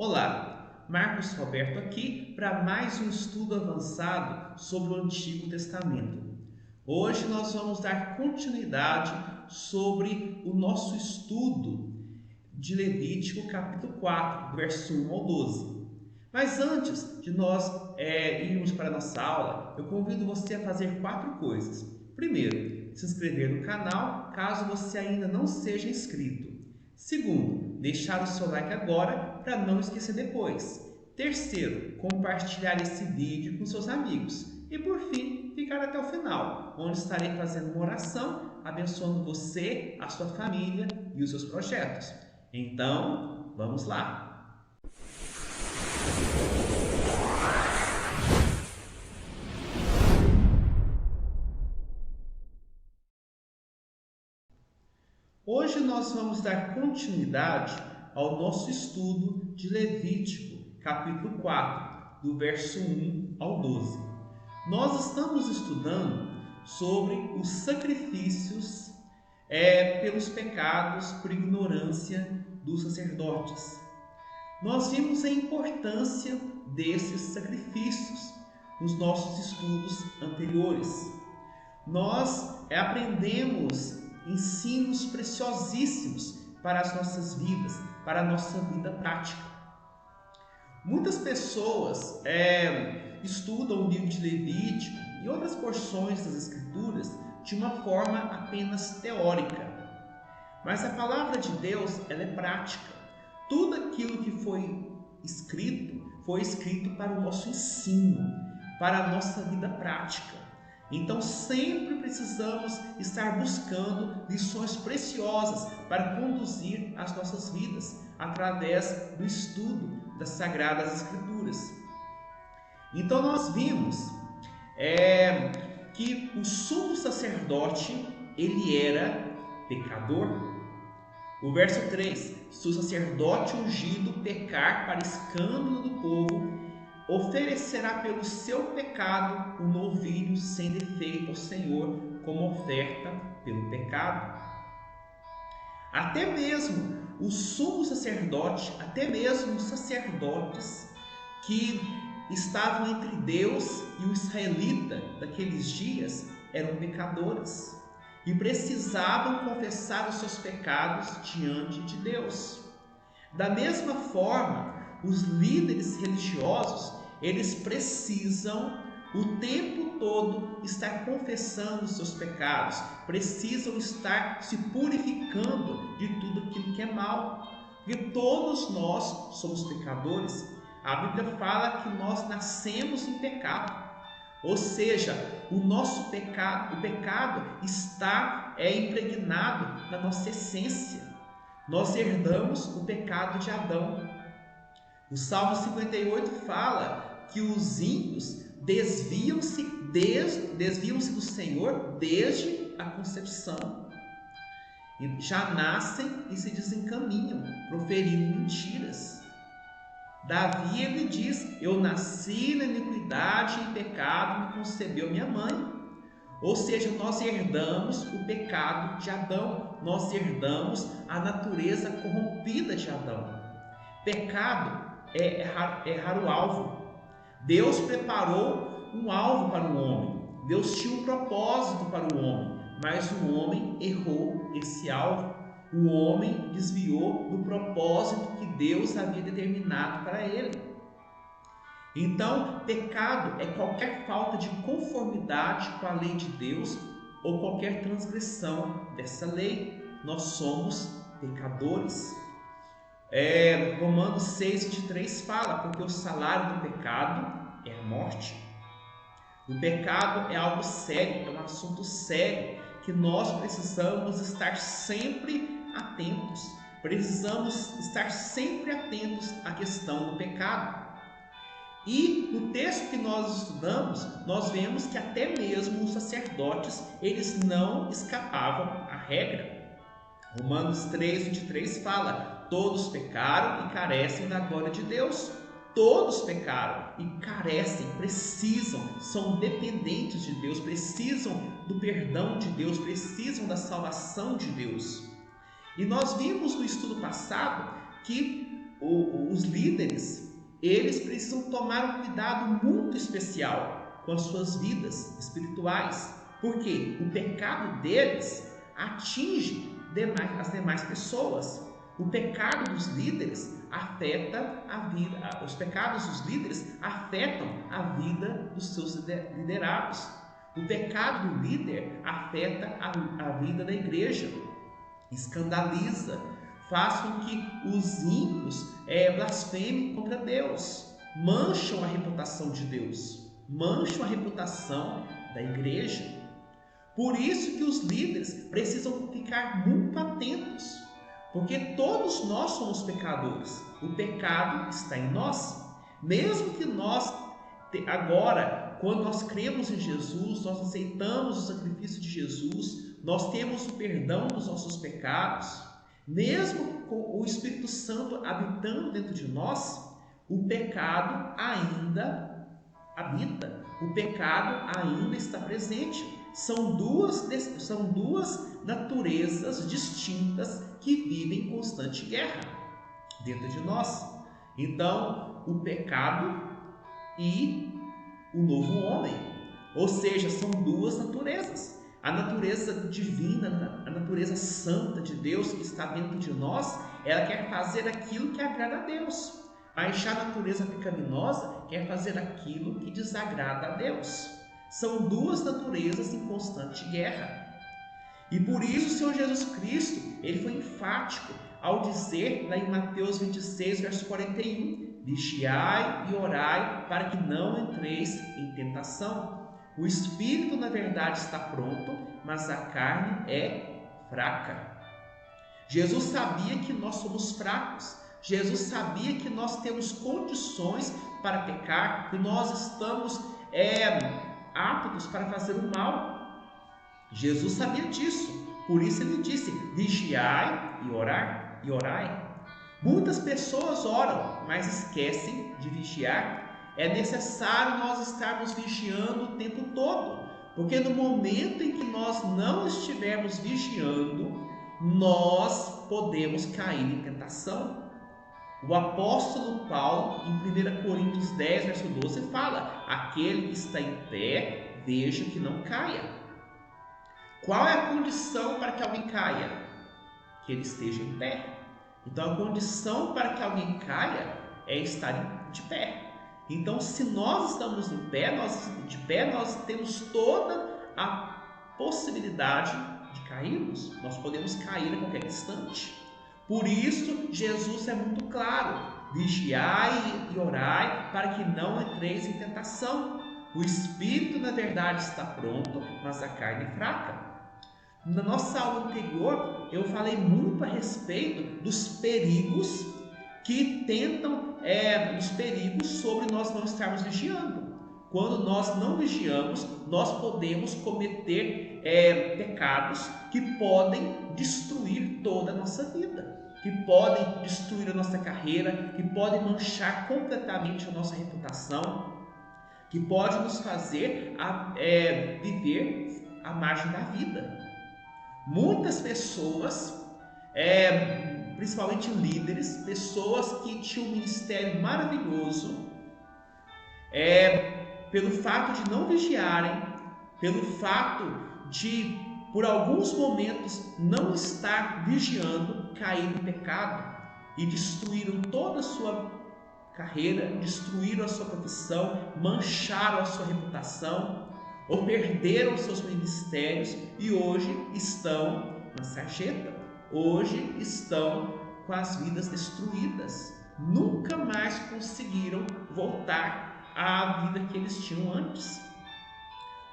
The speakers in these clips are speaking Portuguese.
Olá, Marcos Roberto aqui para mais um estudo avançado sobre o Antigo Testamento. Hoje nós vamos dar continuidade sobre o nosso estudo de Levítico capítulo 4, verso 1 ao 12. Mas antes de nós irmos para a nossa aula, eu convido você a fazer 4 coisas. Primeiro, se inscrever no canal, caso você ainda não seja inscrito. Segundo, deixar o seu like agora para não esquecer depois. Terceiro, compartilhar esse vídeo com seus amigos. E por fim, ficar até o final, onde estarei fazendo uma oração, abençoando você, a sua família e os seus projetos. Então, vamos lá! Hoje nós vamos dar continuidade ao nosso estudo de Levítico, capítulo 4, do verso 1 ao 12. Nós estamos estudando sobre os sacrifícios pelos pecados por ignorância dos sacerdotes. Nós vimos a importância desses sacrifícios nos nossos estudos anteriores. Nós aprendemos ensinos preciosíssimos para as nossas vidas, para a nossa vida prática. Muitas pessoas estudam o livro de Levítico e outras porções das Escrituras de uma forma apenas teórica. Mas a palavra de Deus, ela é prática. Tudo aquilo que foi escrito para o nosso ensino, para a nossa vida prática. Então sempre precisamos estar buscando lições preciosas para conduzir as nossas vidas através do estudo das Sagradas Escrituras. Então nós vimos que o sumo sacerdote, ele era pecador. O verso 3, se o sacerdote ungido pecar para escândalo do povo, oferecerá pelo seu pecado um novilho sem defeito ao Senhor como oferta pelo pecado. Até mesmo o sumo sacerdote, até mesmo os sacerdotes que estavam entre Deus e o israelita daqueles dias eram pecadores e precisavam confessar os seus pecados diante de Deus. Da mesma forma, os líderes religiosos, eles precisam o tempo todo estar confessando os seus pecados, precisam estar se purificando de tudo aquilo que é mal, porque todos nós somos pecadores. A Bíblia fala que nós nascemos em pecado, ou seja, o nosso pecado, o pecado está impregnado na nossa essência. Nós herdamos o pecado de Adão. O Salmo 58 fala que os ímpios desviam-se do Senhor desde a concepção. E já nascem e se desencaminham, proferindo mentiras. Davi, ele diz: eu nasci na iniquidade e em pecado me concebeu minha mãe. Ou seja, nós herdamos o pecado de Adão, nós herdamos a natureza corrompida de Adão. Pecado é errar o alvo. Deus preparou um alvo para o homem, Deus tinha um propósito para o homem, mas o homem errou esse alvo. O homem desviou do propósito que Deus havia determinado para ele. Então, pecado é qualquer falta de conformidade com a lei de Deus ou qualquer transgressão dessa lei. Nós somos pecadores. Romanos 6,23 fala: porque o salário do pecado é a morte. O pecado é algo sério, é um assunto sério, que nós precisamos estar sempre atentos. Precisamos estar sempre atentos à questão do pecado. E no texto que nós estudamos, nós vemos que até mesmo os sacerdotes, eles não escapavam à regra. Romanos 3,23 fala: todos pecaram e carecem da glória de Deus. Todos pecaram e carecem, precisam, são dependentes de Deus, precisam do perdão de Deus, precisam da salvação de Deus. E nós vimos no estudo passado que os líderes, eles precisam tomar um cuidado muito especial com as suas vidas espirituais, porque o pecado deles atinge as demais pessoas. O pecado dos líderes afeta a vida, os pecados dos líderes afetam a vida dos seus liderados. O pecado do líder afeta a vida da igreja, escandaliza, faz com que os ímpios blasfemem contra Deus, mancham a reputação de Deus, mancham a reputação da igreja. Por isso que os líderes precisam ficar muito atentos, porque todos nós somos pecadores. O pecado está em nós. Mesmo que nós, agora, quando nós cremos em Jesus, nós aceitamos o sacrifício de Jesus, nós temos o perdão dos nossos pecados, mesmo com o Espírito Santo habitando dentro de nós, o pecado ainda habita, o pecado ainda está presente. São duas naturezas distintas que vivem em constante guerra dentro de nós. Então, o pecado e o novo homem, ou seja, são duas naturezas. A natureza divina, a natureza santa de Deus que está dentro de nós, ela quer fazer aquilo que agrada a Deus. Mas já a natureza pecaminosa quer fazer aquilo que desagrada a Deus. São duas naturezas em constante guerra. E por isso o Senhor Jesus Cristo, ele foi enfático ao dizer lá em Mateus 26, verso 41, vigiai e orai para que não entreis em tentação. O espírito, na verdade, está pronto, mas a carne é fraca. Jesus sabia que nós somos fracos. Jesus sabia que nós temos condições para pecar, que nós estamos aptos para fazer o mal. Jesus sabia disso. Por isso ele disse, vigiai e orai. Muitas pessoas oram, mas esquecem de vigiar. É necessário nós estarmos vigiando o tempo todo, porque no momento em que nós não estivermos vigiando, nós podemos cair em tentação. O apóstolo Paulo, em 1 Coríntios 10, verso 12, fala, aquele que está em pé, veja que não caia. Qual é a condição para que alguém caia? Que ele esteja em pé. Então a condição para que alguém caia é estar de pé. Então, se nós estamos de pé, nós temos toda a possibilidade de cairmos. Nós podemos cair a qualquer instante. Por isso, Jesus é muito claro. Vigiai e orai para que não entreis em tentação. O espírito, na verdade, está pronto, mas a carne é fraca. Na nossa aula anterior, eu falei muito a respeito dos perigos que os perigos sobre nós não estarmos vigiando. Quando nós não vigiamos, nós podemos cometer pecados que podem destruir toda a nossa vida, que podem destruir a nossa carreira, que podem manchar completamente a nossa reputação, que pode nos fazer viver à margem da vida. Muitas pessoas, principalmente líderes, pessoas que tinham um ministério maravilhoso, pelo fato de não vigiarem, pelo fato de, por alguns momentos, não estar vigiando, caíram em pecado e destruíram toda a sua carreira, destruíram a sua profissão, mancharam a sua reputação, ou perderam seus ministérios e hoje estão na sarjeta, hoje estão com as vidas destruídas, nunca mais conseguiram voltar à vida que eles tinham antes.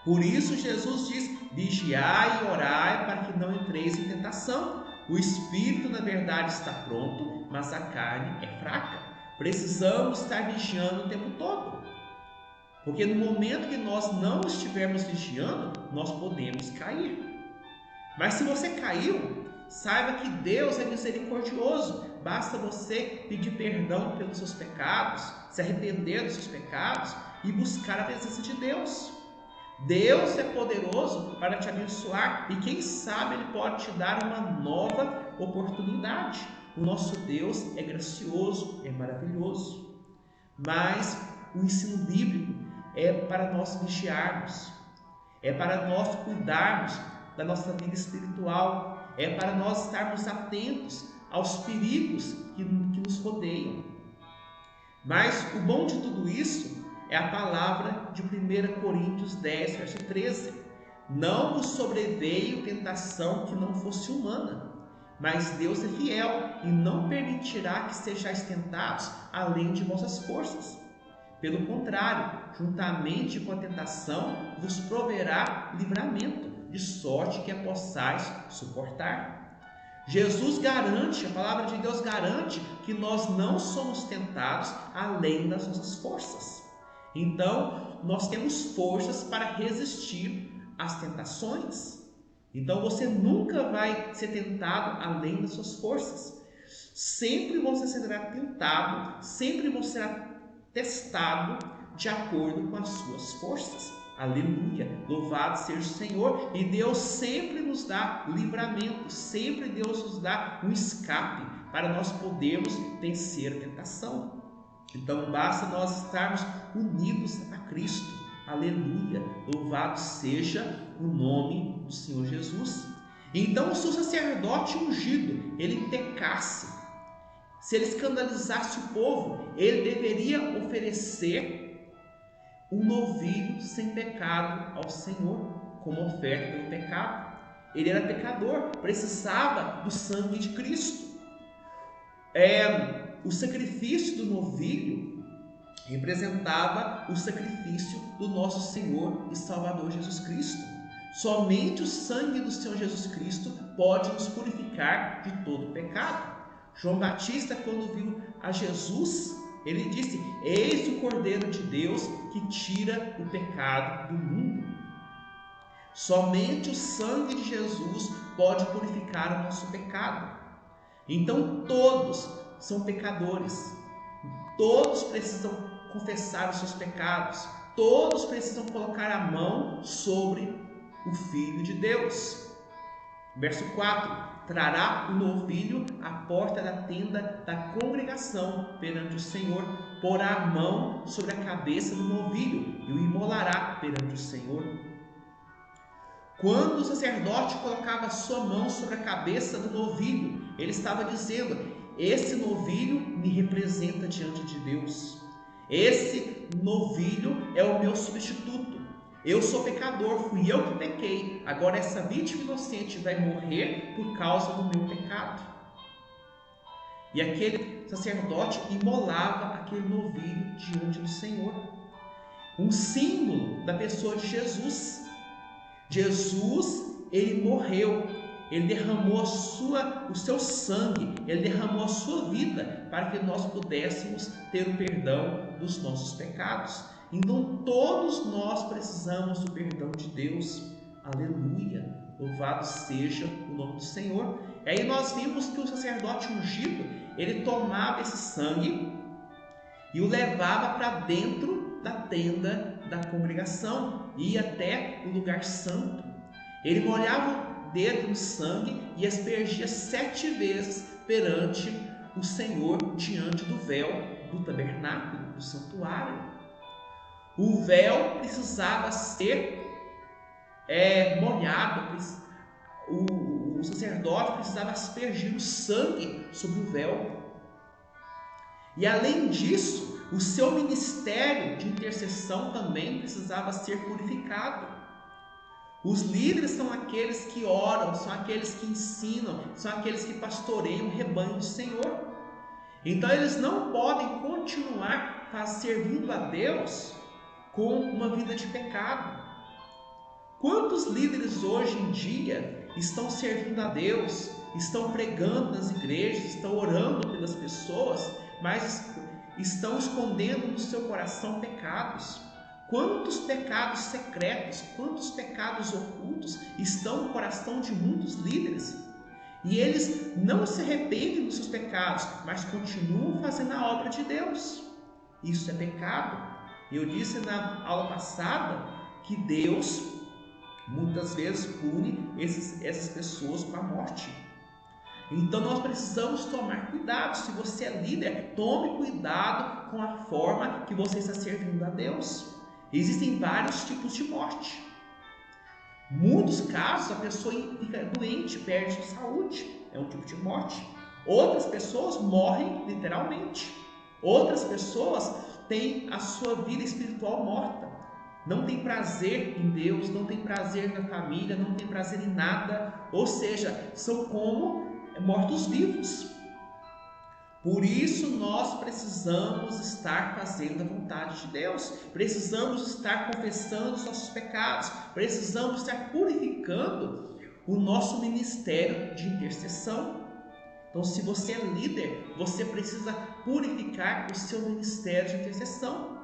Por isso Jesus diz, vigiai e orai para que não entreis em tentação. O espírito na verdade está pronto, mas a carne é fraca. Precisamos estar vigiando o tempo todo, porque no momento que nós não estivermos vigiando, nós podemos cair. Mas se você caiu, saiba que Deus é misericordioso. Basta você pedir perdão pelos seus pecados, se arrepender dos seus pecados e buscar a presença de Deus. Deus é poderoso para te abençoar e quem sabe Ele pode te dar uma nova oportunidade. o nosso Deus é gracioso, é maravilhoso. Mas o ensino bíblico é para nós vigiarmos, é para nós cuidarmos da nossa vida espiritual, é para nós estarmos atentos aos perigos que nos rodeiam. Mas o bom de tudo isso é a palavra de 1 Coríntios 10, verso 13. Não vos sobreveio tentação que não fosse humana, mas Deus é fiel e não permitirá que sejais tentados além de vossas forças. Pelo contrário, juntamente com a tentação, vos proverá livramento, de sorte que a possais suportar. Jesus garante, a palavra de Deus garante que nós não somos tentados além das nossas forças. Então, nós temos forças para resistir às tentações. Então, você nunca vai ser tentado além das suas forças. Sempre você será tentado, sempre você será testado de acordo com as suas forças. Aleluia, louvado seja o Senhor. E Deus sempre nos dá livramento, sempre Deus nos dá um escape para nós podermos vencer a tentação. Então basta nós estarmos unidos a Cristo. Aleluia, louvado seja o nome do Senhor Jesus. Então se o sacerdote ungido, ele pecasse, se ele escandalizasse o povo, ele deveria oferecer um novilho sem pecado ao Senhor, como oferta pelo pecado. Ele era pecador, precisava do sangue de Cristo. O sacrifício do novilho representava o sacrifício do nosso Senhor e Salvador Jesus Cristo. Somente o sangue do Senhor Jesus Cristo pode nos purificar de todo pecado. João Batista, quando viu a Jesus, ele disse: eis o Cordeiro de Deus que tira o pecado do mundo. Somente o sangue de Jesus pode purificar o nosso pecado. Então todos são pecadores, todos precisam confessar os seus pecados, todos precisam colocar a mão sobre o Filho de Deus. Verso 4: trará o novilho à porta da tenda da congregação perante o Senhor, porá a mão sobre a cabeça do novilho e o imolará perante o Senhor. Quando o sacerdote colocava a sua mão sobre a cabeça do novilho, ele estava dizendo: esse novilho me representa diante de Deus. Esse novilho é o meu substituto. Eu sou pecador, fui eu que pequei. Agora essa vítima inocente vai morrer por causa do meu pecado. E aquele sacerdote imolava aquele novilho diante do Senhor. Um símbolo da pessoa de Jesus. Jesus, ele morreu. Ele derramou o seu sangue, ele derramou a sua vida para que nós pudéssemos ter o perdão dos nossos pecados. Então todos nós precisamos do perdão de Deus. Aleluia, louvado seja o nome do Senhor. E aí nós vimos que o sacerdote ungido, ele tomava esse sangue e o levava para dentro da tenda da congregação, ia até o lugar santo. Ele molhava o dedo no sangue e aspergia 7 vezes perante o Senhor, diante do véu do tabernáculo, do santuário. O véu precisava ser molhado, o sacerdote precisava aspergir o sangue sobre o véu. E além disso, o seu ministério de intercessão também precisava ser purificado. Os líderes são aqueles que oram, são aqueles que ensinam, são aqueles que pastoreiam o rebanho do Senhor. Então eles não podem continuar servindo a Deus com uma vida de pecado. Quantos líderes hoje em dia estão servindo a Deus, estão pregando nas igrejas, estão orando pelas pessoas, mas estão escondendo no seu coração pecados? Quantos pecados secretos, quantos pecados ocultos estão no coração de muitos líderes? E eles não se arrependem dos seus pecados, mas continuam fazendo a obra de Deus. Isso é pecado. Eu disse na aula passada que Deus muitas vezes pune essas pessoas com a morte. Então nós precisamos tomar cuidado. Se você é líder, tome cuidado com a forma que você está servindo a Deus. Existem vários tipos de morte. Muitos casos a pessoa fica doente, perde sua saúde, é um tipo de morte. Outras pessoas morrem literalmente. Outras pessoas têm a sua vida espiritual morta. Não tem prazer em Deus, não tem prazer na família, não tem prazer em nada. Ou seja, são como mortos-vivos. Por isso nós precisamos estar fazendo a vontade de Deus. Precisamos estar confessando os nossos pecados. Precisamos estar purificando o nosso ministério de intercessão. Então, se você é líder, você precisa purificar o seu ministério de intercessão.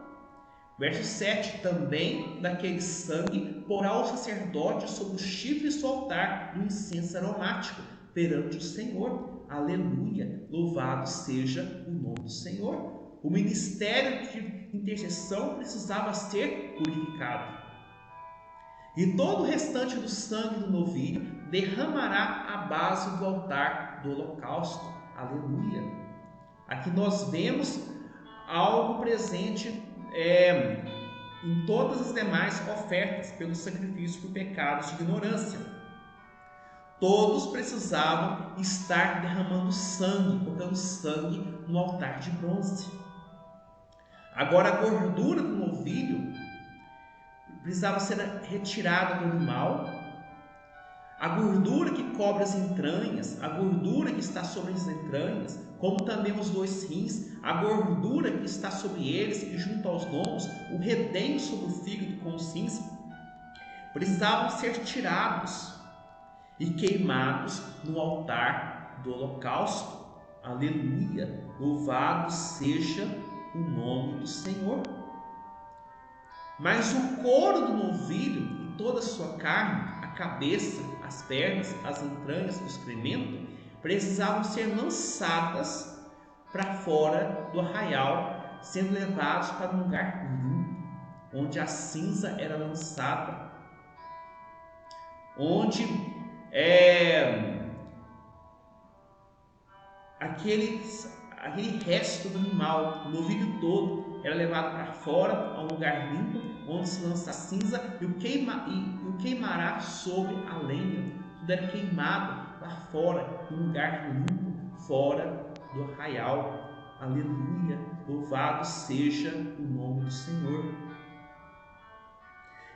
Verso 7, também daquele sangue porá o sacerdote sobre o chifre do altar do incenso aromático perante o Senhor. Aleluia, louvado seja o nome do Senhor. O ministério de intercessão precisava ser purificado. E todo o restante do sangue do novilho derramará à base do altar do holocausto. Aleluia. Aqui nós vemos algo presente em todas as demais ofertas pelo sacrifício por pecados de ignorância. Todos precisavam estar derramando sangue, colocando sangue no altar de bronze. Agora a gordura do novilho precisava ser retirada do animal. A gordura que cobre as entranhas, a gordura que está sobre as entranhas, como também os 2 rins, a gordura que está sobre eles e junto aos lombos, o redenho sobre o fígado com os rins, precisavam ser tirados e queimados no altar do holocausto. Aleluia! Louvado seja o nome do Senhor. Mas o couro do novilho e toda a sua carne, a cabeça, as pernas, as entranhas, o excremento, precisavam ser lançadas para fora do arraial, sendo levados para um lugar limpo, onde a cinza era lançada, onde aquele resto do animal, o novilho todo, era levado para fora, a um lugar limpo, onde se lança a cinza e o queimará sobre a lenha. Tudo era queimado lá fora, num lugar limpo, fora do arraial. Aleluia! Louvado seja o nome do Senhor.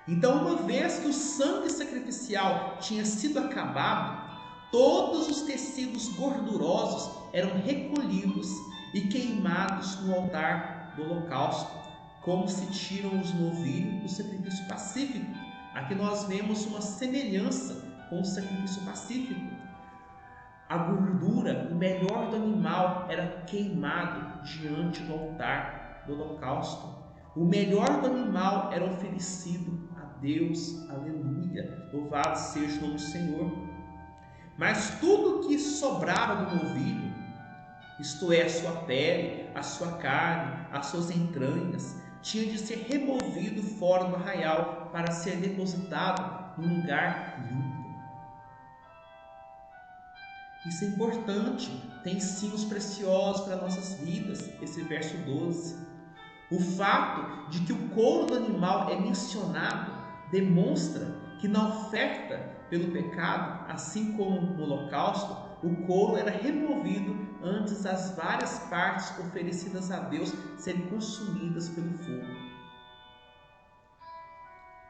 Então, uma vez que o sangue sacrificial tinha sido acabado, todos os tecidos gordurosos eram recolhidos e queimados no altar do holocausto, como se tiram os novilhos do sacrifício pacífico. Aqui nós vemos uma semelhança com o sacrifício pacífico. A gordura, o melhor do animal, era queimado diante do altar do holocausto. O melhor do animal era oferecido a Deus. Aleluia! Louvado seja o nome do Senhor. Mas tudo que sobrava do novilho, isto é, a sua pele, a sua carne, as suas entranhas, tinha de ser removido fora do arraial para ser depositado num lugar limpo. Isso é importante, tem ensinos preciosos para nossas vidas, esse verso 12. O fato de que o couro do animal é mencionado demonstra que na oferta pelo pecado, assim como no holocausto, o couro era removido antes das várias partes oferecidas a Deus serem consumidas pelo fogo.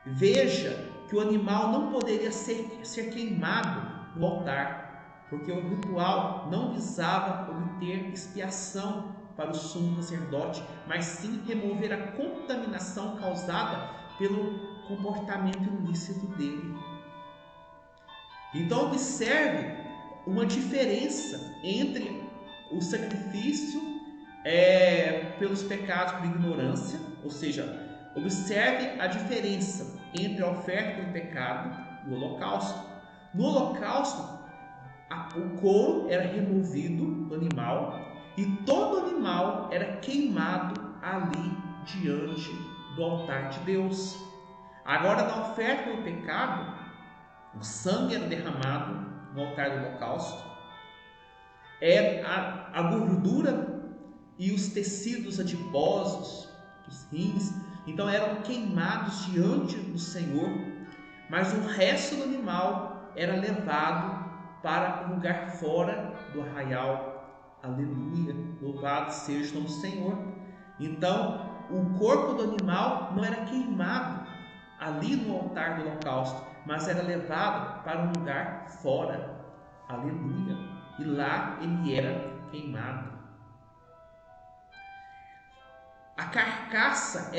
Veja que o animal não poderia ser queimado no altar, porque o ritual não visava obter expiação para o sumo sacerdote, mas sim remover a contaminação causada pelo comportamento ilícito dele. Então observe uma diferença entre o sacrifício pelos pecados por ignorância, ou seja, observe a diferença entre a oferta pelo pecado e o holocausto. No holocausto, o couro era removido do animal e todo animal era queimado ali diante do altar de Deus. Agora, na oferta pelo pecado, o sangue era derramado no altar do holocausto. a gordura e os tecidos adiposos, os rins, então eram queimados diante do Senhor, mas o resto do animal era levado para um lugar fora do arraial. Aleluia, louvado seja o nome do Senhor. Então, o corpo do animal não era queimado ali no altar do holocausto, mas era levado para um lugar fora. Aleluia. E lá ele era queimado. A carcaça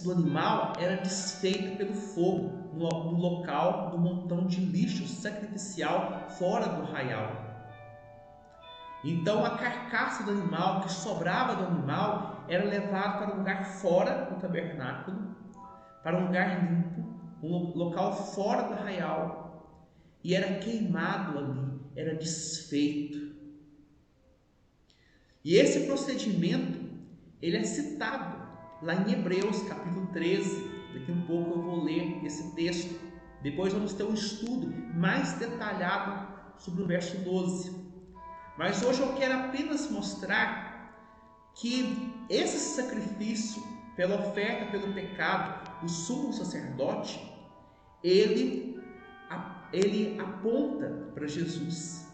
do animal era desfeita pelo fogo no local do montão de lixo sacrificial fora do arraial. Então a carcaça do animal, que sobrava do animal, era levado para um lugar fora do tabernáculo, para um lugar limpo, um local fora do arraial, e era queimado ali, era desfeito. E esse procedimento, ele é citado lá em Hebreus capítulo 13. Daqui um pouco eu vou ler esse texto. Depois vamos ter um estudo mais detalhado sobre o verso 12. Mas hoje eu quero apenas mostrar que esse sacrifício pela oferta pelo pecado do sumo sacerdote, ele aponta para Jesus.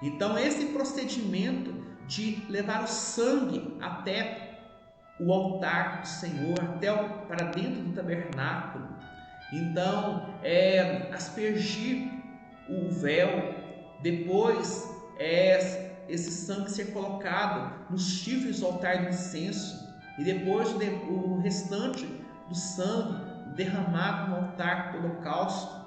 Então esse procedimento de levar o sangue até o altar do Senhor, para dentro do tabernáculo, então aspergir o véu, depois esse sangue ser colocado nos chifres do altar do incenso, e depois o restante do sangue derramado no altar do holocausto,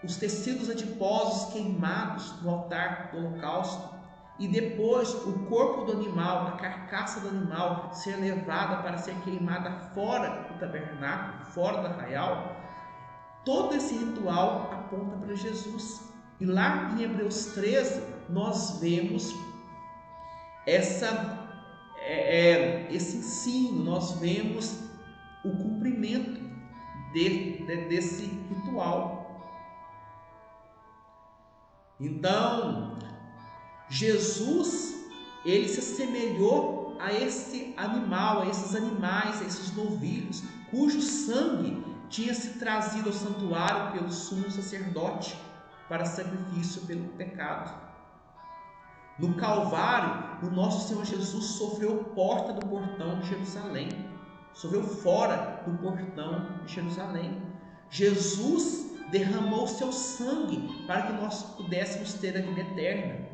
os tecidos adiposos queimados no altar do holocausto, e depois o corpo do animal, a carcaça do animal ser levada para ser queimada fora do tabernáculo, fora do arraial. Todo esse ritual aponta para Jesus. E lá em Hebreus 13 nós vemos esse ensino, nós vemos o cumprimento desse ritual. Então, Jesus, ele se assemelhou a esse animal, a esses animais, a esses novilhos, cujo sangue tinha se trazido ao santuário pelo sumo sacerdote para sacrifício pelo pecado. No Calvário, o nosso Senhor Jesus sofreu porta do portão de Jerusalém, sofreu fora do portão de Jerusalém. Jesus derramou seu sangue para que nós pudéssemos ter a vida eterna.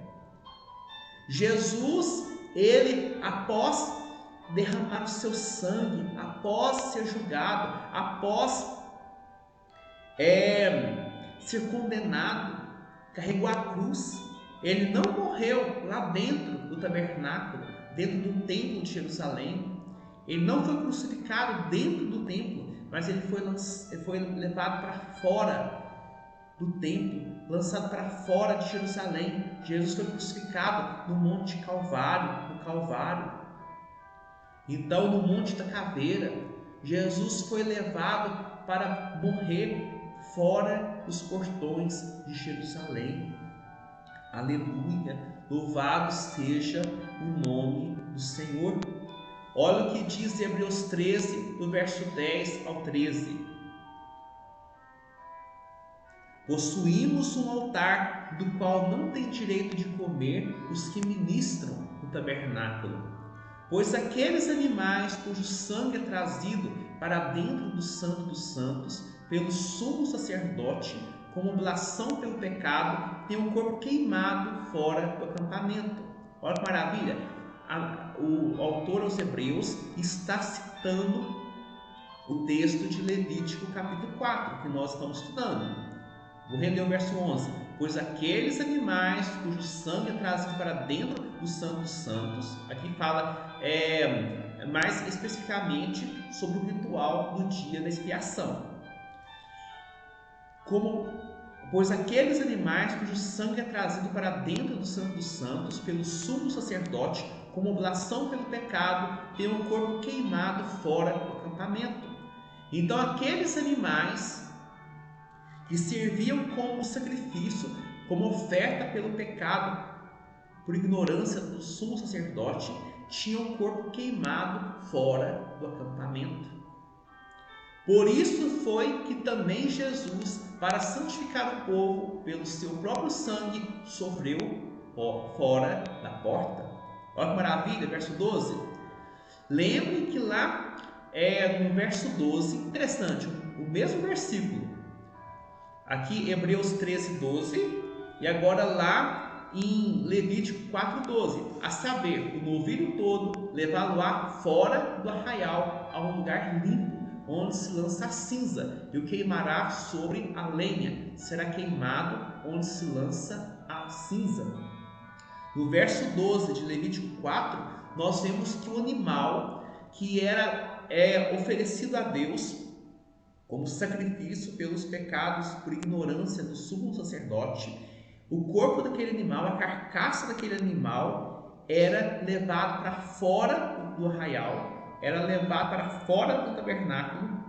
Jesus, ele, após derramar o seu sangue, após ser julgado, após ser condenado, carregou a cruz. Ele não morreu lá dentro do tabernáculo, dentro do templo de Jerusalém. Ele não foi crucificado dentro do templo, mas ele foi levado para fora do templo, lançado para fora de Jerusalém. Jesus foi crucificado no Monte Calvário, no Calvário. Então, no Monte da Caveira, Jesus foi levado para morrer fora dos portões de Jerusalém. Aleluia! Louvado seja o nome do Senhor. Olha o que diz em Hebreus 13, do verso 10 ao 13. Possuímos um altar do qual não tem direito de comer os que ministram no tabernáculo, pois aqueles animais cujo sangue é trazido para dentro do Santo dos Santos pelo sumo sacerdote como oblação pelo pecado têm o corpo queimado fora do acampamento. Olha que maravilha! O autor aos Hebreus está citando o texto de Levítico capítulo 4 que nós estamos estudando. Vou reler o verso 11. Pois aqueles animais cujo sangue é trazido para dentro do Santo dos Santos, aqui fala mais especificamente sobre o ritual do dia da expiação. Pois aqueles animais cujo sangue é trazido para dentro do Santo dos Santos pelo sumo sacerdote como oblação pelo pecado têm o corpo queimado fora do acampamento. Então aqueles animais que serviam como sacrifício como oferta pelo pecado, por ignorância do sumo sacerdote, tinha o corpo queimado fora do acampamento. Por isso foi que também Jesus, para santificar o povo pelo seu próprio sangue, sofreu fora da porta. Olha que maravilha, verso 12. Lembrem que lá no verso 12, interessante, o mesmo versículo. Aqui Hebreus 13, 12, e agora lá em Levítico 4, 12. A saber, o novilho todo levá-lo-á fora do arraial, a um lugar limpo, onde se lança a cinza, e o queimará sobre a lenha. Será queimado onde se lança a cinza. No verso 12 de Levítico 4, nós vemos que o animal que era oferecido a Deus como sacrifício pelos pecados por ignorância do sumo sacerdote, o corpo daquele animal, a carcaça daquele animal, era levado para fora do arraial, era levado para fora do tabernáculo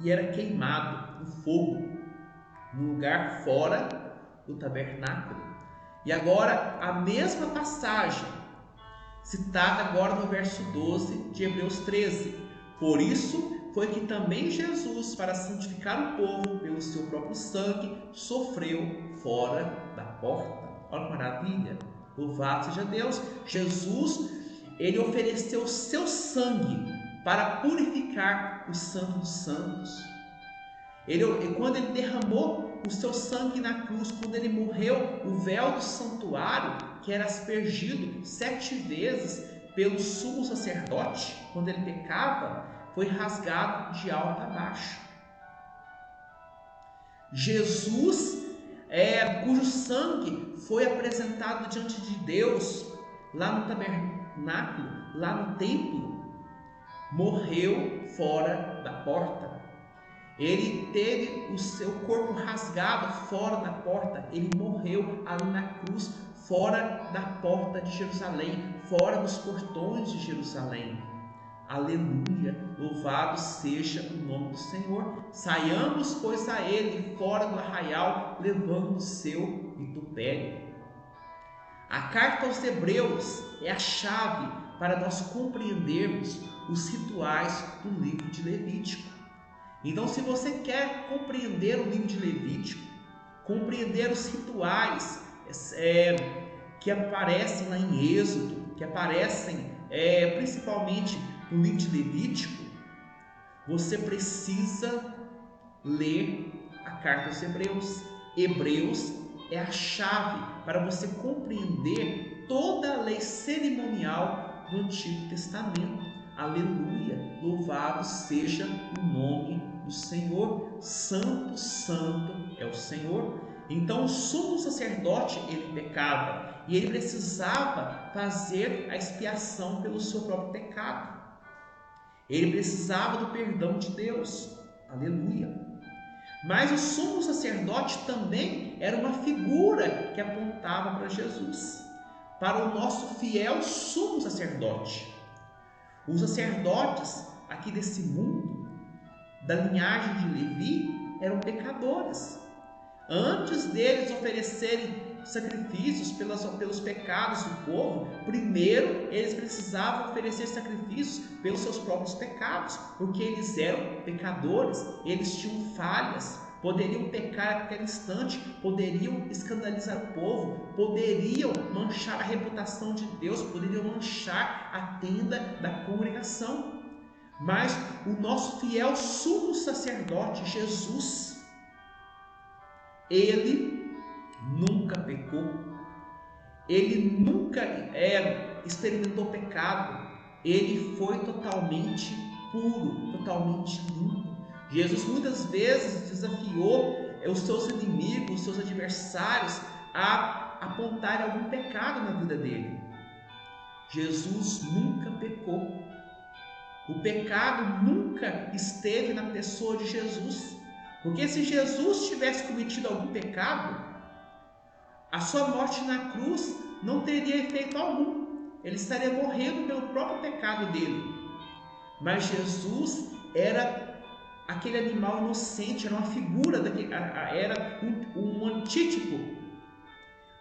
e era queimado no fogo, no lugar fora do tabernáculo. E agora a mesma passagem, citada agora no verso 12 de Hebreus 13. Por isso foi que também Jesus, para santificar o povo pelo seu próprio sangue, sofreu fora da porta. Olha que maravilha! Louvado seja Deus! Jesus, ele ofereceu o seu sangue para purificar o Santo dos Santos. Quando ele derramou o seu sangue na cruz, quando ele morreu, o véu do santuário, que era aspergido 7 vezes pelo sumo sacerdote, quando ele pecava, foi rasgado de alto a baixo. Jesus, cujo sangue foi apresentado diante de Deus, lá no tabernáculo, lá no templo, morreu fora da porta. Ele teve o seu corpo rasgado fora da porta. Ele morreu ali na cruz, fora da porta de Jerusalém, fora dos portões de Jerusalém. Aleluia! Louvado seja o nome do Senhor. Saiamos, pois, a Ele fora do arraial, levando o seu vitupério. A carta aos Hebreus é a chave para nós compreendermos os rituais do livro de Levítico. Então, se você quer compreender o livro de Levítico, compreender os rituais que aparecem lá em Êxodo, que aparecem principalmente no livro de Levítico, você precisa ler a carta aos Hebreus. Hebreus é a chave para você compreender toda a lei cerimonial do Antigo Testamento. Aleluia! Louvado seja o nome do Senhor. Santo, santo é o Senhor. Então o sumo sacerdote, ele pecava e ele precisava fazer a expiação pelo seu próprio pecado. Ele precisava do perdão de Deus. Aleluia! Mas o sumo sacerdote também era uma figura que apontava para Jesus, para o nosso fiel sumo sacerdote. Os sacerdotes aqui desse mundo, da linhagem de Levi, eram pecadores. Antes deles oferecerem sacrifícios pelos pecados do povo, primeiro eles precisavam oferecer sacrifícios pelos seus próprios pecados, porque eles eram pecadores, eles tinham falhas, poderiam pecar a qualquer instante, poderiam escandalizar o povo, poderiam manchar a reputação de Deus, poderiam manchar a tenda da congregação. Mas o nosso fiel sumo sacerdote, Jesus, ele nunca pecou, ele nunca experimentou pecado, ele foi totalmente puro, totalmente limpo. Jesus muitas vezes desafiou os seus inimigos, os seus adversários a apontarem algum pecado na vida dele. Jesus nunca pecou. O pecado nunca esteve na pessoa de Jesus. Porque se Jesus tivesse cometido algum pecado, a sua morte na cruz não teria efeito algum. Ele estaria morrendo pelo próprio pecado dele. Mas Jesus era aquele animal inocente, era uma figura, era um antítipo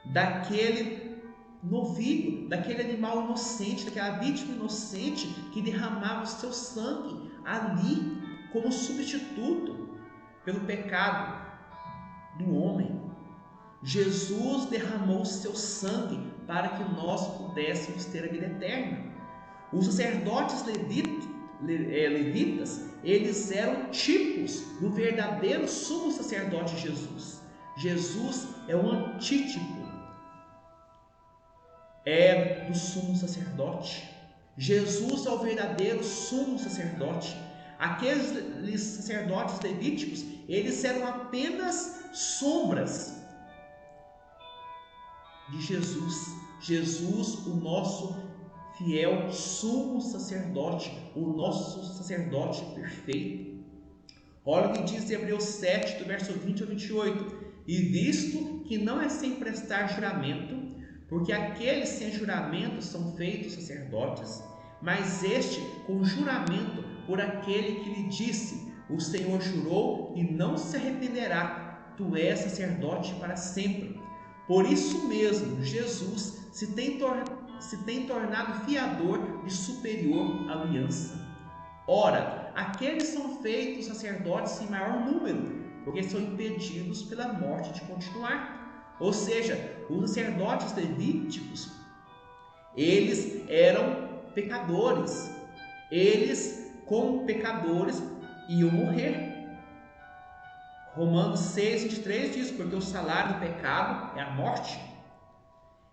daquele novilho, daquele animal inocente, daquela vítima inocente que derramava o seu sangue ali como substituto pelo pecado do homem. Jesus derramou o seu sangue para que nós pudéssemos ter a vida eterna. Os sacerdotes levitas, eles eram tipos do verdadeiro sumo sacerdote Jesus. Jesus é o antítipo do sumo sacerdote. Jesus é o verdadeiro sumo sacerdote. Aqueles sacerdotes levíticos, eles eram apenas sombras de Jesus. Jesus, o nosso fiel sumo sacerdote, o nosso sacerdote perfeito. Olha o que diz em Hebreus 7, do verso 20 ao 28. E visto que não é sem prestar juramento, porque aqueles sem juramento são feitos sacerdotes, mas este com juramento por aquele que lhe disse: o Senhor jurou e não se arrependerá, tu és sacerdote para sempre. Por isso mesmo, Jesus se tem tornado fiador de superior aliança. Ora, aqueles são feitos sacerdotes em maior número, porque são impedidos pela morte de continuar. Ou seja, os sacerdotes levíticos, eles eram pecadores. Eles, como pecadores, iam morrer. Romanos 6, 23 diz: porque o salário do pecado é a morte.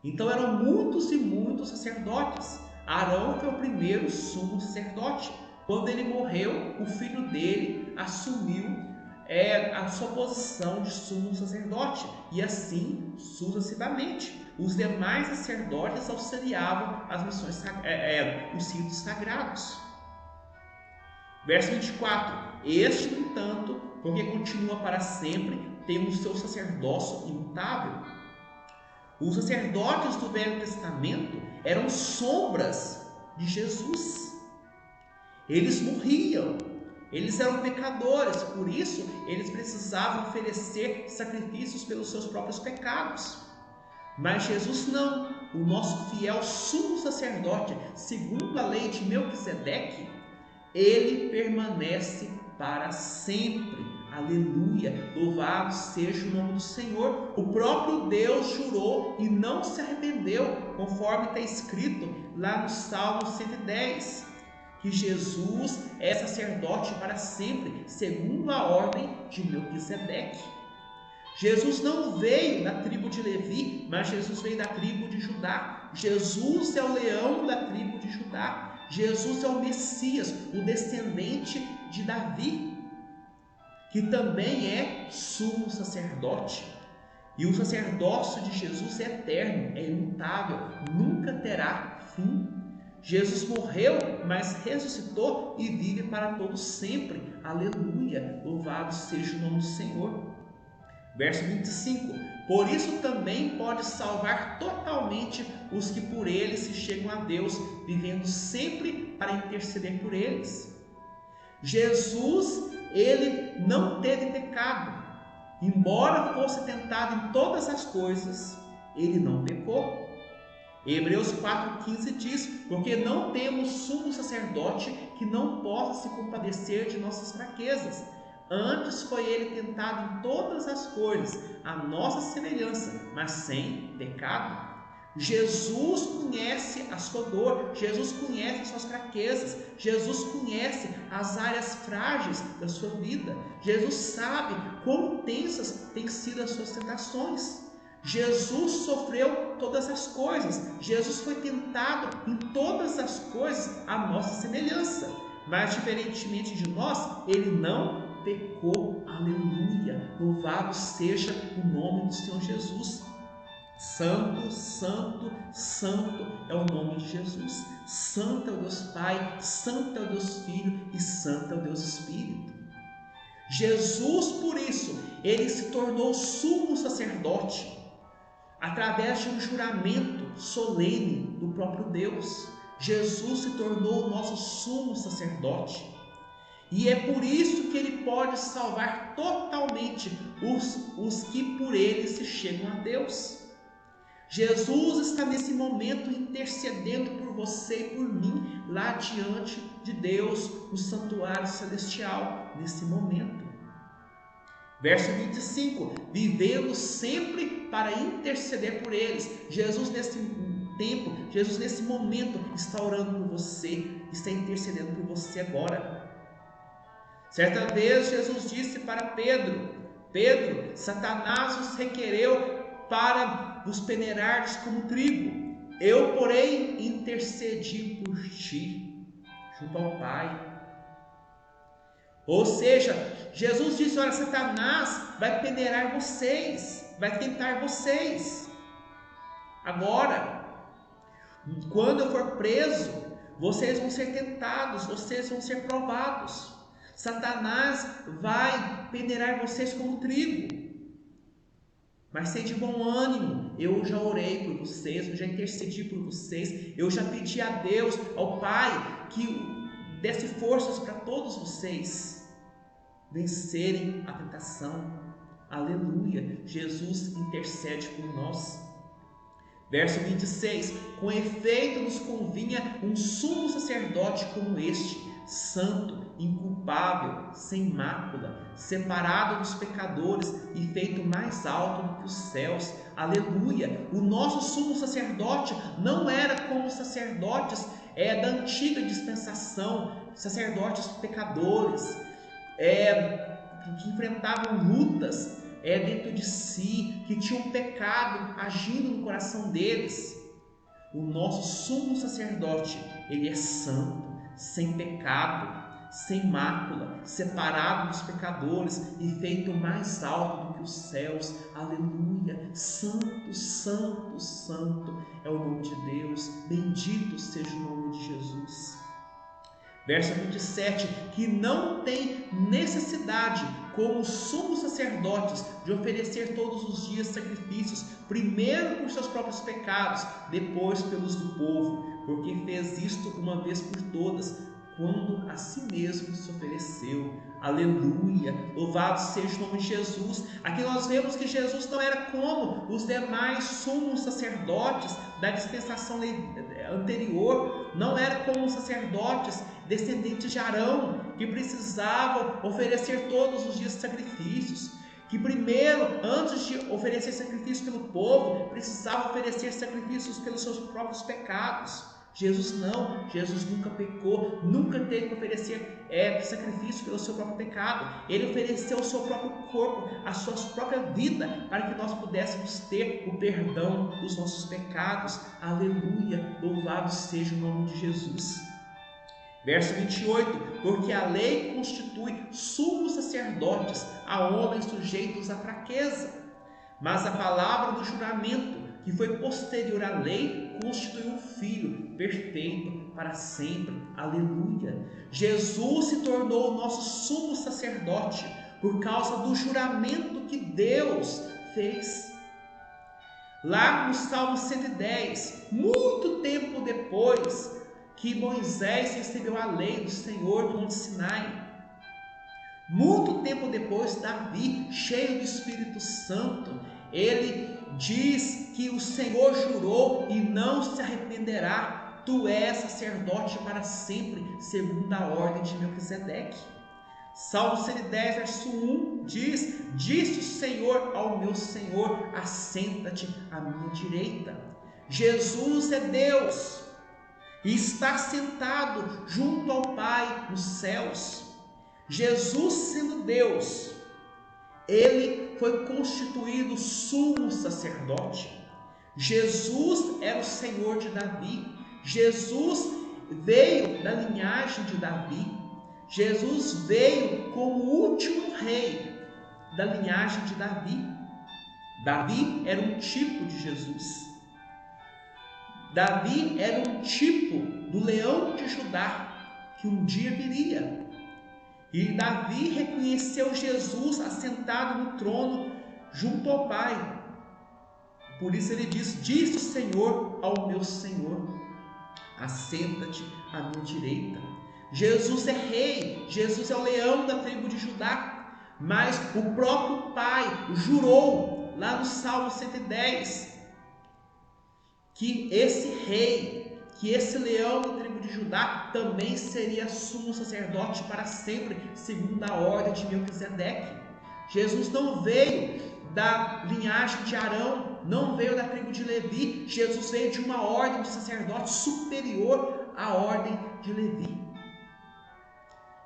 Então eram muitos e muitos sacerdotes. Arão foi o primeiro sumo sacerdote. Quando ele morreu, o filho dele assumiu a sua posição de sumo sacerdote, e assim sucessivamente. Os demais sacerdotes auxiliavam as missões, os ritos sagrados. Verso 24: este, no entanto, porque continua para sempre, tem o seu sacerdócio imutável. Os sacerdotes do Velho Testamento eram sombras de Jesus. Eles morriam, eles eram pecadores, por isso eles precisavam oferecer sacrifícios pelos seus próprios pecados. Mas Jesus não, o nosso fiel sumo sacerdote, segundo a lei de Melquisedeque, ele permanece para sempre. Aleluia, louvado seja o nome do Senhor. O próprio Deus jurou e não se arrependeu, conforme está escrito lá no Salmo 110. Que Jesus é sacerdote para sempre, segundo a ordem de Melquisedeque. Jesus não veio da tribo de Levi, mas Jesus veio da tribo de Judá. Jesus é o leão da tribo de Judá. Jesus é o Messias, o descendente de Davi, que também é sumo sacerdote. E o sacerdócio de Jesus é eterno, é imutável, nunca terá fim. Jesus morreu, mas ressuscitou e vive para todos sempre. Aleluia, louvado seja o nome do Senhor. Verso 25: por isso também pode salvar totalmente os que por ele se chegam a Deus, vivendo sempre para interceder por eles. Jesus, ele não teve pecado. Embora fosse tentado em todas as coisas, ele não pecou. Hebreus 4,15 diz: porque não temos sumo sacerdote que não possa se compadecer de nossas fraquezas. Antes foi ele tentado em todas as coisas, a nossa semelhança, mas sem pecado. Jesus conhece a sua dor, Jesus conhece as suas fraquezas, Jesus conhece as áreas frágeis da sua vida. Jesus sabe quão tensas têm sido as suas tentações. Jesus sofreu todas as coisas, Jesus foi tentado em todas as coisas à nossa semelhança, mas diferentemente de nós, ele não pecou. Aleluia, louvado seja o nome do Senhor Jesus. Santo, santo, santo é o nome de Jesus. Santo é o Deus Pai, santo é o Deus Filho e santo é o Deus Espírito. Jesus, por isso, ele se tornou sumo sacerdote através de um juramento solene do próprio Deus. Jesus se tornou o nosso sumo sacerdote. E é por isso que ele pode salvar totalmente os que por ele se chegam a Deus. Jesus está nesse momento intercedendo por você e por mim, lá diante de Deus, no santuário celestial, nesse momento. Verso 25, vivendo sempre para interceder por eles. Jesus nesse tempo, Jesus nesse momento está orando por você, está intercedendo por você agora. Certa vez Jesus disse para Pedro: Pedro, Satanás os requereu para vos peneirares como trigo. Eu, porém, intercedi por ti, junto ao Pai. Ou seja, Jesus disse: olha, Satanás vai peneirar vocês, vai tentar vocês. Agora, quando eu for preso, vocês vão ser tentados, vocês vão ser provados. Satanás vai peneirar vocês como trigo. Mas sede de bom ânimo, eu já orei por vocês, eu já intercedi por vocês, eu já pedi a Deus, ao Pai, que desse forças para todos vocês vencerem a tentação. Aleluia, Jesus intercede por nós. Verso 26, com efeito nos convinha um sumo sacerdote como este, santo, inculpável, sem mácula, separado dos pecadores e feito mais alto do que os céus. Aleluia! O nosso sumo sacerdote não era como os sacerdotes da antiga dispensação, sacerdotes pecadores, que enfrentavam lutas dentro de si, que tinham pecado agindo no coração deles. O nosso sumo sacerdote, ele é santo, sem pecado, sem mácula, separado dos pecadores e feito mais alto do que os céus. Aleluia! Santo, santo, santo é o nome de Deus. Bendito seja o nome de Jesus. Verso 27, que não tem necessidade, como sumos sacerdotes, de oferecer todos os dias sacrifícios, primeiro por seus próprios pecados, depois pelos do povo, porque fez isto uma vez por todas, quando a si mesmo se ofereceu. Aleluia! Louvado seja o nome de Jesus. Aqui nós vemos que Jesus não era como os demais sumos sacerdotes da dispensação anterior, não era como os sacerdotes descendentes de Arão, que precisavam oferecer todos os dias sacrifícios, que primeiro, antes de oferecer sacrifício pelo povo, precisava oferecer sacrifícios pelos seus próprios pecados. Jesus não, Jesus nunca pecou, nunca teve que oferecer sacrifício pelo seu próprio pecado. Ele ofereceu o seu próprio corpo, a sua própria vida, para que nós pudéssemos ter o perdão dos nossos pecados. Aleluia, louvado seja o nome de Jesus. Verso 28, porque a lei constitui sumos sacerdotes a homens sujeitos à fraqueza, mas a palavra do juramento, que foi posterior à lei, constituiu um filho perfeito para sempre. Aleluia! Jesus se tornou o nosso sumo sacerdote por causa do juramento que Deus fez. Lá no Salmo 110, muito tempo depois que Moisés recebeu a lei do Senhor no Monte Sinai, muito tempo depois, Davi, cheio do Espírito Santo, ele diz que o Senhor jurou e não se arrependerá: tu és sacerdote para sempre, segundo a ordem de Melquisedeque. Salmo 110, verso 1 diz: disse o Senhor ao meu Senhor, assenta-te à minha direita. Jesus é Deus e está sentado junto ao Pai nos céus. Jesus, sendo Deus, ele foi constituído sumo sacerdote. Jesus era o Senhor de Davi. Jesus veio da linhagem de Davi. Jesus veio como o último rei da linhagem de Davi. Davi era um tipo de Jesus. Davi era um tipo do leão de Judá, que um dia viria. E Davi reconheceu Jesus assentado no trono junto ao Pai. Por isso ele diz: disse o Senhor ao meu Senhor, assenta-te à minha direita. Jesus é rei, Jesus é o leão da tribo de Judá. Mas o próprio Pai jurou lá no Salmo 110 que esse rei, que esse leão da tribo de Judá também seria sumo sacerdote para sempre, segundo a ordem de Melquisedeque. Jesus não veio da linhagem de Arão, não veio da tribo de Levi. Jesus veio de uma ordem de sacerdote superior à ordem de Levi.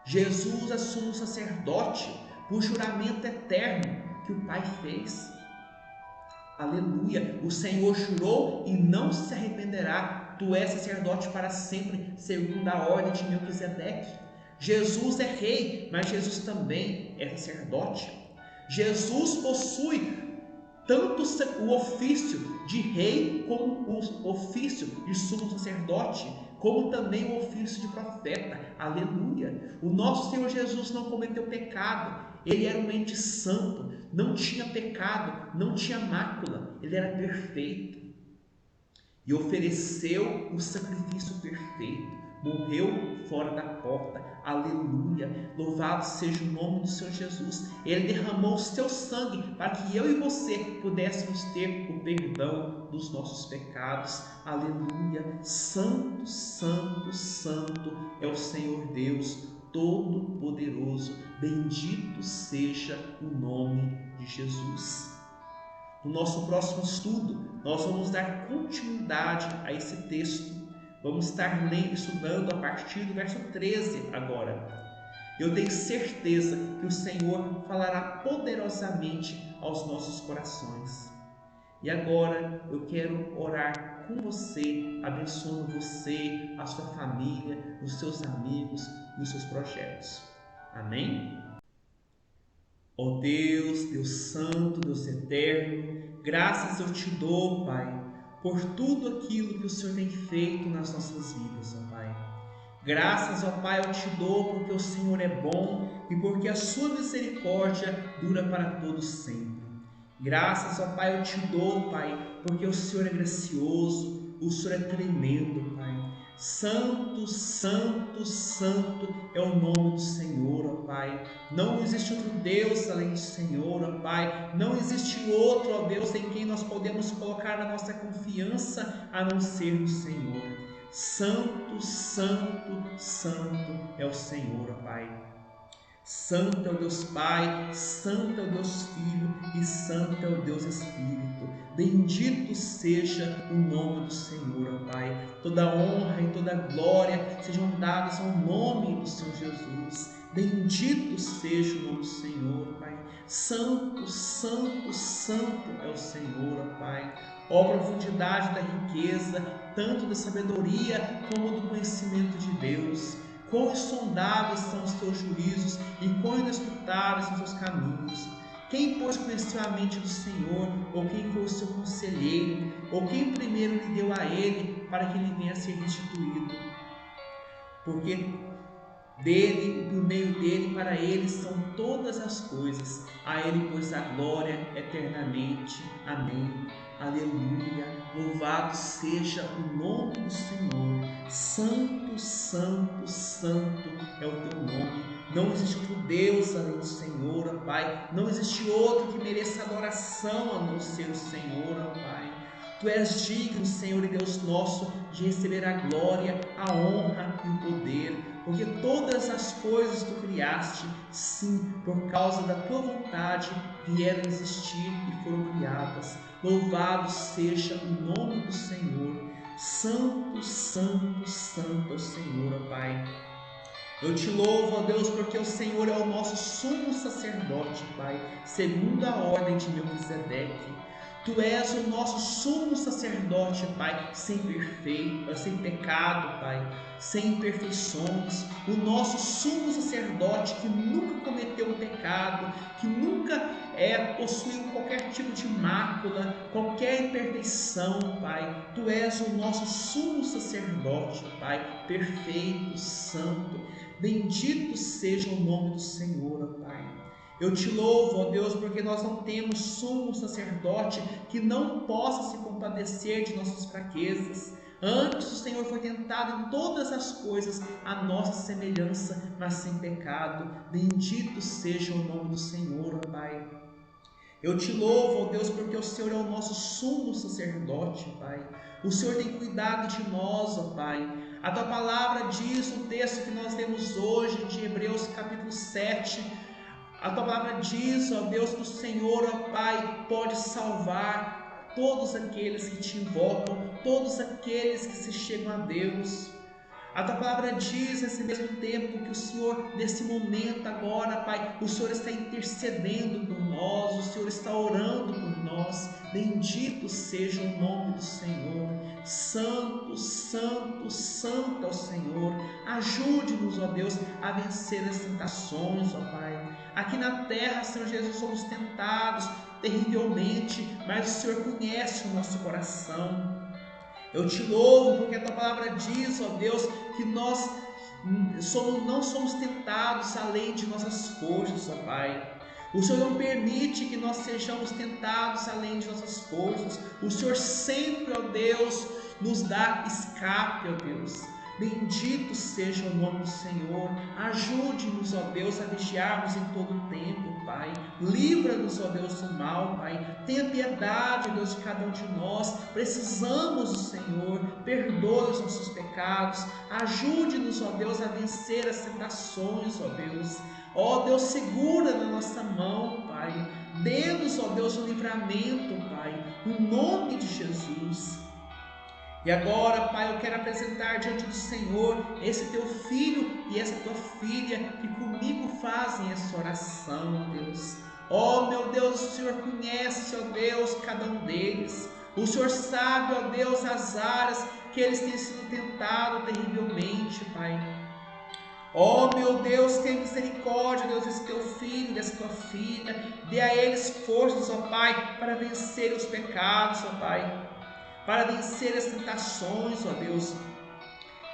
Jesus é sumo sacerdote por juramento eterno que o Pai fez. Aleluia! O Senhor jurou e não se arrependerá. Tu és sacerdote para sempre, segundo a ordem de Melquisedeque. Jesus é rei, mas Jesus também é sacerdote. Jesus possui tanto o ofício de rei como o ofício de sumo sacerdote, como também o ofício de profeta. Aleluia! O nosso Senhor Jesus não cometeu pecado. Ele era um ente santo, não tinha pecado, não tinha mácula. Ele era perfeito e ofereceu o sacrifício perfeito. Morreu fora da porta. Aleluia! Louvado seja o nome do Senhor Jesus. Ele derramou o seu sangue para que eu e você pudéssemos ter o perdão dos nossos pecados. Aleluia! Santo, santo, santo é o Senhor Deus Todo-Poderoso. Bendito seja o nome de Jesus. No nosso próximo estudo, nós vamos dar continuidade a esse texto. Vamos estar estudando a partir do verso 13 agora. Eu tenho certeza que o Senhor falará poderosamente aos nossos corações. E agora eu quero orar com você, abençoando você, a sua família, os seus amigos e os seus projetos. Amém? Ó Deus, Deus Santo, Deus Eterno, graças eu te dou, Pai, por tudo aquilo que o Senhor tem feito nas nossas vidas, ó Pai. Graças, ó Pai, eu te dou porque o Senhor é bom e porque a sua misericórdia dura para todos sempre. Graças, ó Pai, eu te dou, Pai, porque o Senhor é gracioso, o Senhor é tremendo, Pai. Santo, santo, santo é o nome do Senhor, ó Pai. Não existe outro Deus além do Senhor, ó Pai. Não existe outro, ó Deus, em quem nós podemos colocar a nossa confiança a não ser no Senhor. Santo, santo, santo é o Senhor, ó Pai. Santo é o Deus Pai, Santo é o Deus Filho e Santo é o Deus Espírito. Bendito seja o nome do Senhor, ó Pai. Toda honra e toda glória sejam dadas ao nome do Senhor Jesus. Bendito seja o nome do Senhor, Pai. Santo, santo, santo é o Senhor, ó Pai. Ó profundidade da riqueza, tanto da sabedoria como do conhecimento de Deus. Quão insondáveis são os teus juízos e quão inescrutáveis são os teus caminhos. Quem, pois, conheceu a mente do Senhor, ou quem foi o seu conselheiro, ou quem primeiro lhe deu a ele, para que ele venha a ser restituído? Porque dele, por meio dele, para ele são todas as coisas. A ele, pois, a glória eternamente. Amém. Aleluia. Louvado seja o nome do Senhor. Santo, santo, santo é o teu nome. Não existe outro Deus além do Senhor, ó Pai. Não existe outro que mereça adoração a não ser o Senhor, ó Pai. Tu és digno, Senhor e Deus nosso, de receber a glória, a honra e o poder, porque todas as coisas tu criaste, sim, por causa da tua vontade, vieram a existir e foram criadas. Louvado seja o nome do Senhor. Santo, santo, santo é o Senhor, ó Pai. Eu te louvo, ó Deus, porque o Senhor é o nosso sumo sacerdote, Pai, segundo a ordem de Melquisedeque. Tu és o nosso sumo sacerdote, Pai, sem pecado, Pai, sem imperfeições. O nosso sumo sacerdote que nunca cometeu um pecado, que nunca possuiu qualquer tipo de mácula, qualquer imperfeição, Pai. Tu és o nosso sumo sacerdote, Pai, perfeito, santo. Bendito seja o nome do Senhor, ó Pai. Eu te louvo, ó Deus, porque nós não temos sumo sacerdote que não possa se compadecer de nossas fraquezas. Antes o Senhor foi tentado em todas as coisas à nossa semelhança, mas sem pecado. Bendito seja o nome do Senhor, ó Pai. Eu te louvo, ó Deus, porque o Senhor é o nosso sumo sacerdote, Pai. O Senhor tem cuidado de nós, ó Pai. A Tua palavra diz, o texto que nós lemos hoje, de Hebreus capítulo 7, a Tua palavra diz, ó Deus, que o Senhor, ó Pai, pode salvar todos aqueles que te invocam, todos aqueles que se chegam a Deus. A Tua palavra diz nesse mesmo tempo que o Senhor, nesse momento agora, Pai, o Senhor está intercedendo por nós, o Senhor está orando por nós. Bendito seja o nome do Senhor. Santo, santo, santo é o Senhor. Ajude-nos, ó Deus, a vencer as tentações, ó Pai. Aqui na terra, Senhor Jesus, somos tentados terrivelmente, mas o Senhor conhece o nosso coração. Eu te louvo porque a Tua palavra diz, ó Deus, que nós não somos tentados além de nossas forças, ó Pai. O Senhor não permite que nós sejamos tentados além de nossas forças. O Senhor sempre, ó Deus, nos dá escape, ó Deus. Bendito seja o nome do Senhor. Ajude-nos, ó Deus, a vigiarmos em todo o tempo, Pai. Livra-nos, ó Deus, do mal, Pai. Tenha piedade, ó Deus, de cada um de nós. Precisamos do Senhor. Perdoe os nossos pecados. Ajude-nos, ó Deus, a vencer as tentações, ó Deus. Ó Deus, segura na nossa mão, Pai. Dê-nos, ó Deus, o livramento, Pai. No nome de Jesus. E agora, Pai, eu quero apresentar diante do Senhor esse Teu filho e essa Tua filha que comigo fazem essa oração, Deus. Ó meu Deus, o Senhor conhece, ó Deus, cada um deles. O Senhor sabe, ó Deus, as áreas que eles têm sido tentados terrivelmente, Pai. Ó meu Deus, tem misericórdia, Deus, desse Teu filho, dessa Tua filha. Dê a eles forças, ó Pai, para vencer os pecados, ó Pai. Para vencer as tentações, ó Deus.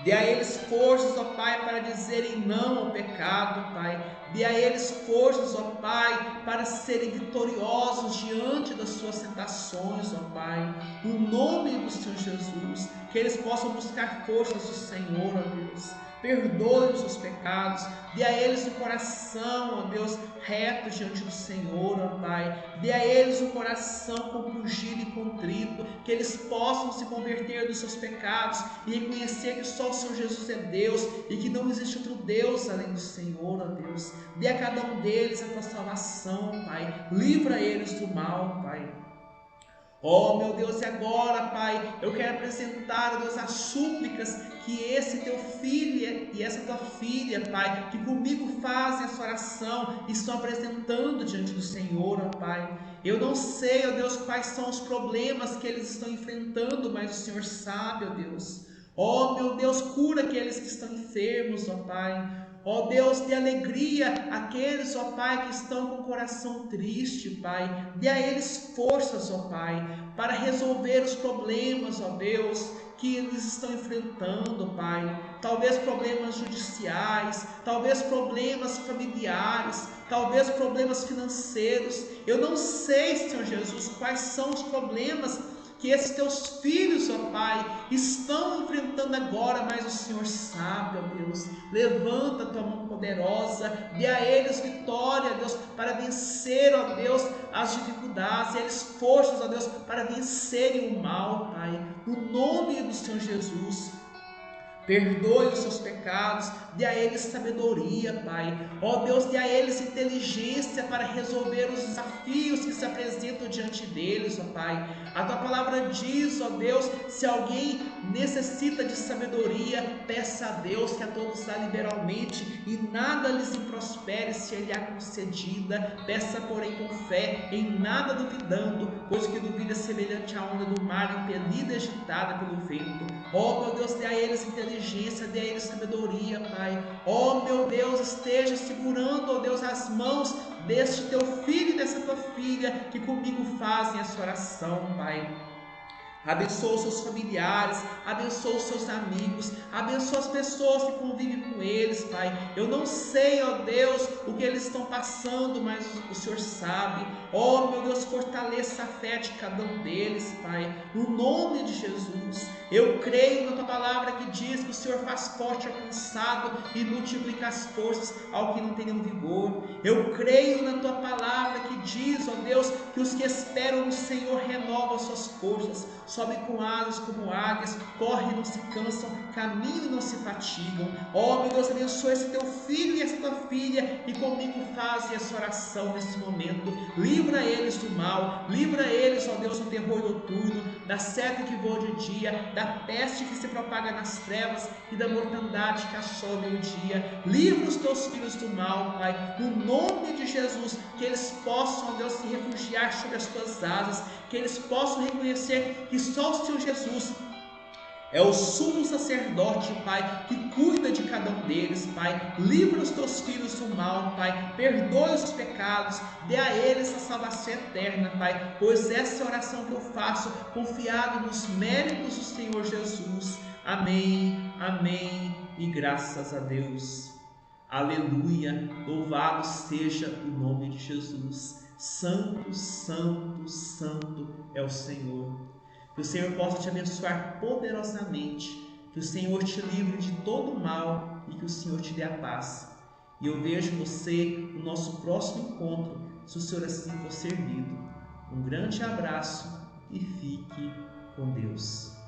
Dê a eles forças, ó Pai, para dizerem não ao pecado, Pai. Dê a eles forças, ó Pai, para serem vitoriosos diante das suas tentações, ó Pai. No nome do Senhor Jesus, que eles possam buscar forças do Senhor, ó Deus. Perdoe os seus pecados, dê a eles o coração, ó Deus, reto diante do Senhor, ó Pai. Dê a eles o coração compungido e contrito, que eles possam se converter dos seus pecados e reconhecer que só o Senhor Jesus é Deus e que não existe outro Deus além do Senhor, ó Deus. Dê a cada um deles a Tua salvação, Pai. Livra eles do mal, Pai. Oh meu Deus, e agora, Pai, eu quero apresentar, ó Deus, as súplicas que esse Teu filho e essa Tua filha, Pai, que comigo fazem essa oração, estão apresentando diante do Senhor, ó Pai. Eu não sei, ó Deus, quais são os problemas que eles estão enfrentando, mas o Senhor sabe, ó Deus. Oh meu Deus, cura aqueles que estão enfermos, ó Pai. Ó Deus, dê alegria àqueles, ó Pai, que estão com o coração triste, Pai. Dê a eles forças, ó Pai, para resolver os problemas, ó Deus, que eles estão enfrentando, Pai. Talvez problemas judiciais, talvez problemas familiares, talvez problemas financeiros. Eu não sei, Senhor Jesus, quais são os problemas que esses Teus filhos, ó Pai, estão enfrentando agora, mas o Senhor sabe, ó Deus. Levanta a Tua mão poderosa, dê a eles vitória, ó Deus, para vencer, ó Deus, as dificuldades, e a eles forças, ó Deus, para vencerem o mal, Pai. No nome do Senhor Jesus. Perdoe os seus pecados, dê a eles sabedoria, Pai. Ó Deus, dê a eles inteligência para resolver os desafios que se apresentam diante deles, ó Pai. A Tua palavra diz, ó Deus, se alguém necessita de sabedoria, peça a Deus, que a todos dá liberalmente, e nada lhes improspere se Ele há concedida. Peça, porém, com fé, em nada duvidando, pois que duvida é semelhante à onda do mar, impelida e agitada pelo vento. Ó meu Deus, dê a eles inteligência, dê a eles sabedoria, Pai. Ó meu Deus, esteja segurando, ó Deus, as mãos deste Teu filho e dessa Tua filha que comigo fazem essa oração, Pai. Abençoa os seus familiares, abençoa os seus amigos, abençoa as pessoas que convivem com eles, Pai. Eu não sei, ó Deus, o que eles estão passando, mas o Senhor sabe. Oh, meu Deus, fortaleça a fé de cada um deles, Pai, no nome de Jesus. Eu creio na tua palavra que diz que o Senhor faz forte ao cansado e multiplica as forças ao que não tem nenhum vigor. Eu creio na tua palavra que diz, ó Deus, que os que esperam no Senhor renovam as suas forças, sobem com asas como águias, correm e não se cansam, caminham e não se fatigam. Ó, meu Deus, abençoa esse teu filho e essa tua filha, e comigo fazem essa oração nesse momento. Livra eles do mal, livra eles, ó Deus, do terror noturno, da seta que voa de dia, da peste que se propaga nas trevas e da mortandade que assola o dia. Livra os teus filhos do mal, Pai, no nome de Jesus, que eles possam, ó Deus, se refugiar sob as tuas asas, que eles possam reconhecer que só o Senhor Jesus é o sumo sacerdote, Pai, que cuida de cada um deles, Pai. Livra os teus filhos do mal, Pai. Perdoa os pecados, dê a eles a salvação eterna, Pai. Pois essa é a oração que eu faço, confiado nos méritos do Senhor Jesus. Amém, amém e graças a Deus. Aleluia, louvado seja o nome de Jesus. Santo, santo, santo é o Senhor. Que o Senhor possa te abençoar poderosamente, que o Senhor te livre de todo o mal e que o Senhor te dê a paz. E eu vejo você no nosso próximo encontro, se o Senhor assim for servido. Um grande abraço e fique com Deus.